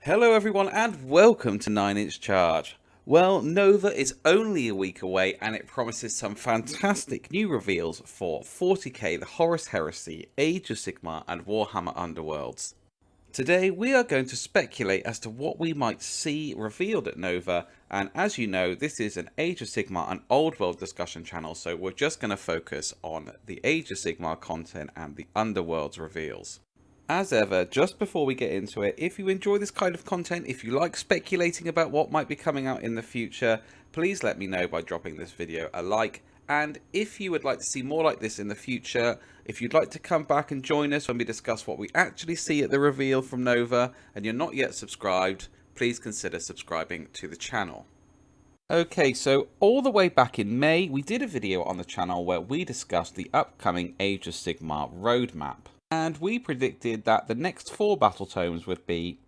Hello everyone and welcome to 9-inch Charge. Well, Nova is only a week away and it promises some fantastic new reveals for 40k, the Horus Heresy, Age of Sigmar and Warhammer Underworlds. Today we are going to speculate as to what we might see revealed at Nova, and as you know, this is an Age of Sigmar and Old World discussion channel, so we're just going to focus on the Age of Sigmar content and the Underworlds reveals. As ever, just before we get into it, if you enjoy this kind of content, if you like speculating about what might be coming out in the future, please let me know by dropping this video a like. And if you would like to see more like this in the future, if you'd like to come back and join us when we discuss what we actually see at the reveal from Nova, and you're not yet subscribed, please consider subscribing to the channel. Okay, so all the way back in May, we did a video on the channel where we discussed the upcoming Age of Sigmar roadmap. And we predicted that the next 4 battle tomes would be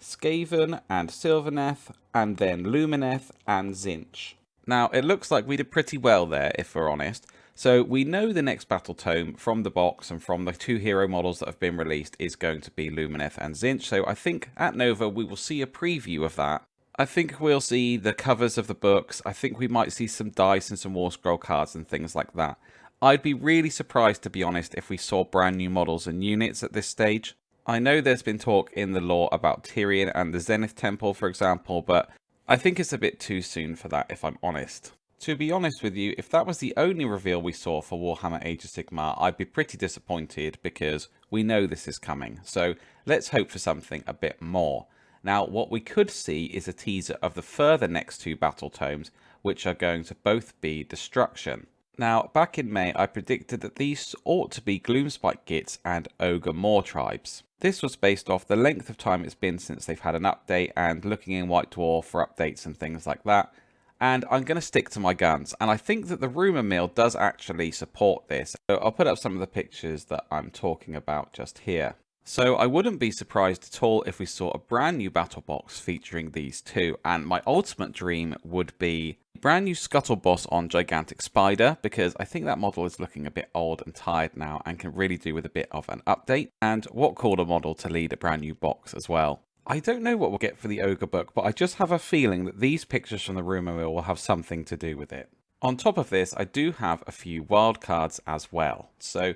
Skaven and Sylvaneth, and then Lumineth and Tzeentch. Now, it looks like we did pretty well there, if we're honest. So we know the next battle tome from the box and from the 2 hero models that have been released is going to be Lumineth and Tzeentch. So I think at Nova we will see a preview of that. I think we'll see the covers of the books. I think we might see some dice and some War Scroll cards and things like that. I'd be really surprised, to be honest, if we saw brand new models and units at this stage. I know there's been talk in the lore about Tyrion and the Zenith Temple, for example, but I think it's a bit too soon for that, if I'm honest. To be honest with you, if that was the only reveal we saw for Warhammer Age of Sigmar, I'd be pretty disappointed because we know this is coming. So let's hope for something a bit more. Now, what we could see is a teaser of the further next 2 battle tomes, which are going to both be Destruction. Now, back in May, I predicted that these ought to be Gloomspite Gits and Ogre Moor tribes. This was based off the length of time it's been since they've had an update and looking in White Dwarf for updates and things like that. And I'm going to stick to my guns, and I think that the rumour mill does actually support this. So I'll put up some of the pictures that I'm talking about just here. So I wouldn't be surprised at all if we saw a brand new battle box featuring these 2, and my ultimate dream would be a brand new Scuttle Boss on Gigantic Spider, because I think that model is looking a bit old and tired now and can really do with a bit of an update, and what cooler model to lead a brand new box as well. I don't know what we'll get for the Ogre book, but I just have a feeling that these pictures from the rumour mill will have something to do with it. On top of this, I do have a few wildcards as well. So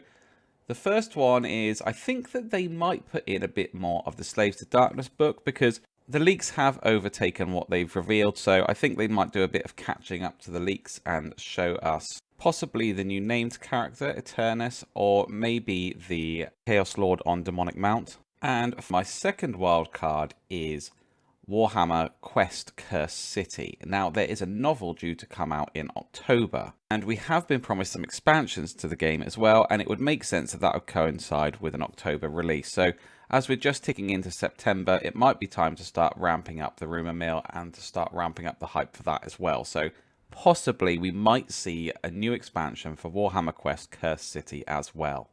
the first one is, I think that they might put in a bit more of the Slaves to Darkness book, because the leaks have overtaken what they've revealed, so I think they might do a bit of catching up to the leaks and show us possibly the new named character, Eternus, or maybe the Chaos Lord on Demonic Mount. And my second wild card is Warhammer Quest Curse City. Now, there is a novel due to come out in October, and we have been promised some expansions to the game as well, and it would make sense that that would coincide with an October release. So as we're just ticking into September, it might be time to start ramping up the rumour mill and to start ramping up the hype for that as well. So possibly we might see a new expansion for Warhammer Quest Curse City as well.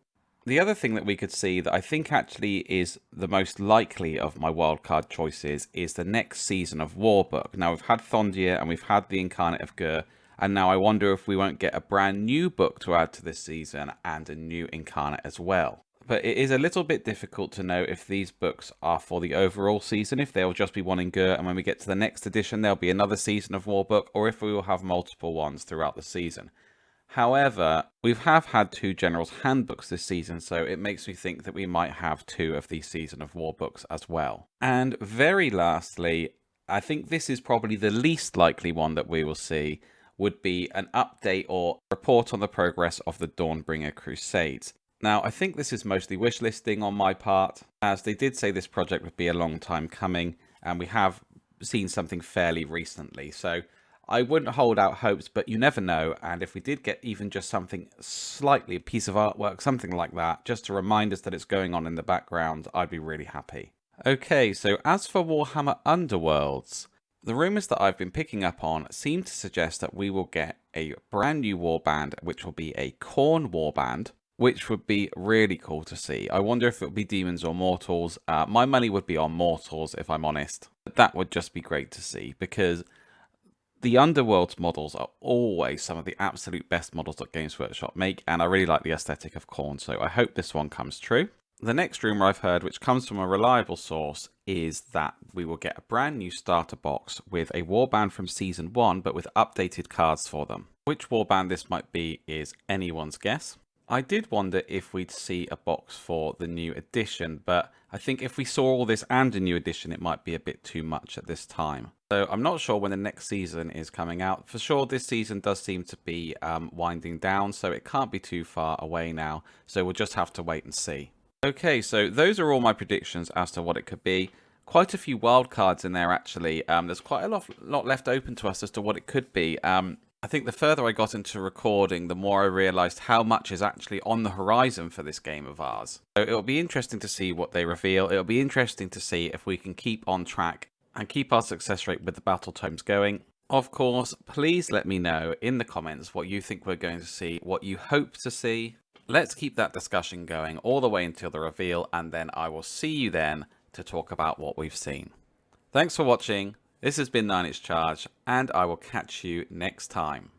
The other thing that we could see that I think actually is the most likely of my wildcard choices is the next season of Warbook. Now, we've had Thondir and we've had the Incarnate of Gur, and now I wonder if we won't get a brand new book to add to this season and a new Incarnate as well. But it is a little bit difficult to know if these books are for the overall season, if they'll just be one in Gur, and when we get to the next edition there'll be another season of Warbook, or if we will have multiple ones throughout the season. However, we have had 2 General's Handbooks this season, so it makes me think that we might have 2 of these Season of War books as well. And very lastly, I think this is probably the least likely one that we will see, would be an update or report on the progress of the Dawnbringer Crusades. Now, I think this is mostly wish listing on my part, as they did say this project would be a long time coming, and we have seen something fairly recently, so I wouldn't hold out hopes, but you never know, and if we did get even just something slightly, a piece of artwork, something like that, just to remind us that it's going on in the background, I'd be really happy. Okay, so as for Warhammer Underworlds, the rumours that I've been picking up on seem to suggest that we will get a brand new warband, which will be a Khorne warband, which would be really cool to see. I wonder if it would be Demons or Mortals. My money would be on Mortals, if I'm honest. But that would just be great to see, because the Underworld's models are always some of the absolute best models that Games Workshop make, and I really like the aesthetic of Khorne, so I hope this one comes true. The next rumour I've heard, which comes from a reliable source, is that we will get a brand new starter box with a warband from Season 1, but with updated cards for them. Which warband this might be is anyone's guess. I did wonder if we'd see a box for the new edition, but I think if we saw all this and a new edition, it might be a bit too much at this time. So I'm not sure when the next season is coming out. For sure, this season does seem to be winding down, so it can't be too far away now. So we'll just have to wait and see. Okay, so those are all my predictions as to what it could be. Quite a few wild cards in there, actually. There's quite a lot left open to us as to what it could be. I think the further I got into recording, the more I realised how much is actually on the horizon for this game of ours. So it'll be interesting to see what they reveal. It'll be interesting to see if we can keep on track and keep our success rate with the battle tomes going. Of course, please let me know in the comments what you think we're going to see, what you hope to see. Let's keep that discussion going all the way until the reveal, and then I will see you then to talk about what we've seen. Thanks for watching. This has been 9 Inch Charge, and I will catch you next time.